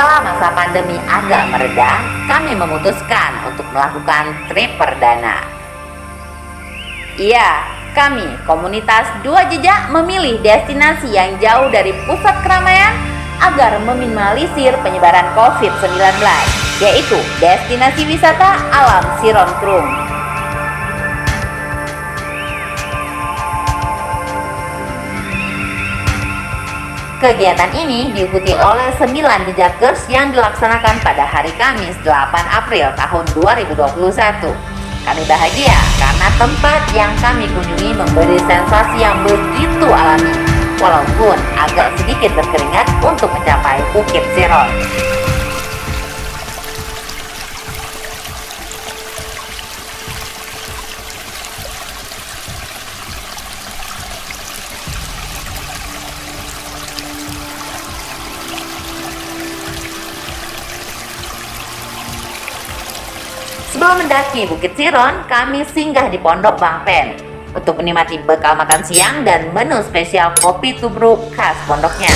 Setelah masa pandemi agak mereda, kami memutuskan untuk melakukan trip perdana. Iya, kami, komunitas Dua Jejak, memilih destinasi yang jauh dari pusat keramaian agar meminimalisir penyebaran COVID-19, yaitu destinasi wisata alam Siron-Krung. Kegiatan ini diikuti oleh 9 jejakers yang dilaksanakan pada hari Kamis 8 April tahun 2021. Kami bahagia karena tempat yang kami kunjungi memberi sensasi yang begitu alami, walaupun agak sedikit berkeringat untuk mencapai Bukit Siron. Sebelum mendaki Bukit Siron, kami singgah di Pondok Bang Pen untuk menikmati bekal makan siang dan menu spesial kopi tubruk khas pondoknya.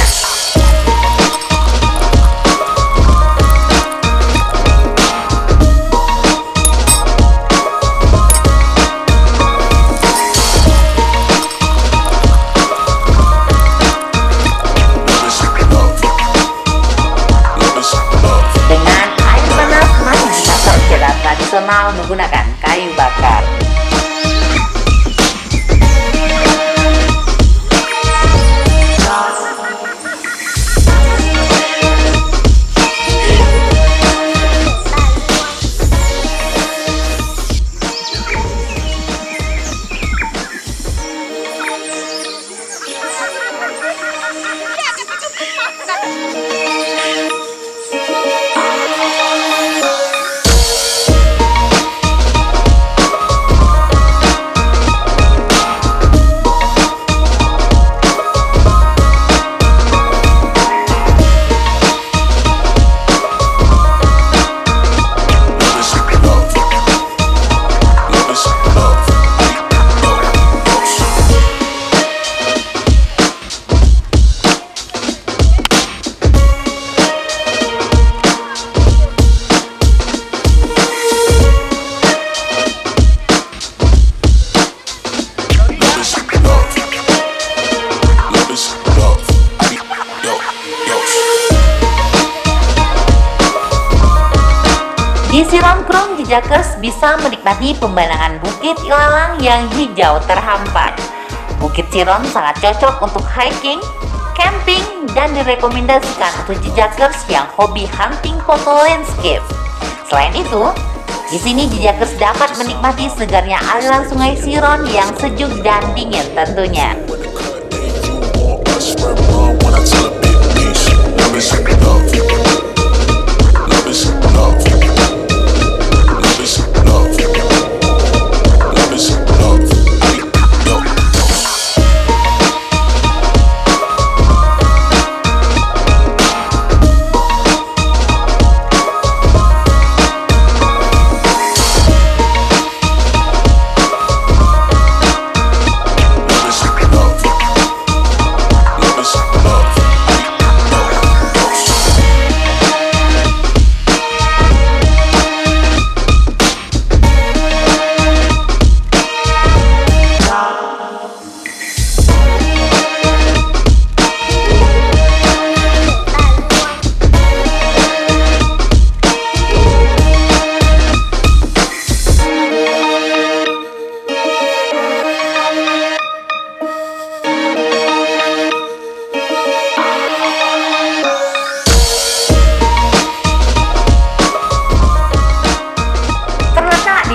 Tradisional menggunakan kayu bakar. Di Siron-Krung, jejakers bisa menikmati pemandangan Bukit Ilalang yang hijau terhampar. Bukit Siron sangat cocok untuk hiking, camping, dan direkomendasikan untuk jejakers yang hobi hunting foto landscape. Selain itu, di sini jejakers dapat menikmati segarnya aliran Sungai Siron yang sejuk dan dingin tentunya.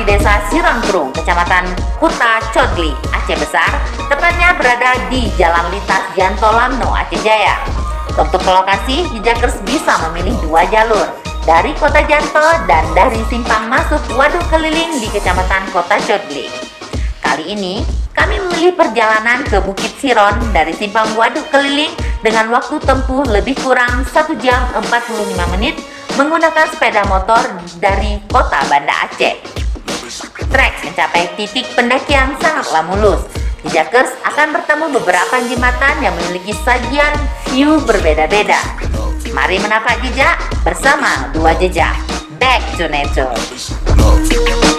Desa Siron-Krung, Kecamatan Kuta Codli, Aceh Besar, tepatnya berada di Jalan Lintas Janto Lamno, Aceh Jaya. Untuk ke lokasi, jejakers bisa memilih 2 jalur, dari Kota Janto dan dari simpang masuk Waduk Keliling di Kecamatan Kota Codli. Kali ini, kami memilih perjalanan ke Bukit Siron dari simpang Waduk Keliling dengan waktu tempuh lebih kurang 1 jam 45 menit menggunakan sepeda motor dari Kota Banda Aceh. Trek mencapai titik pendakian sangatlah mulus. Jejakers akan bertemu beberapa jembatan yang memiliki sajian view berbeda-beda. Mari menapak jejak bersama Dua Jejak. Back to nature. Love.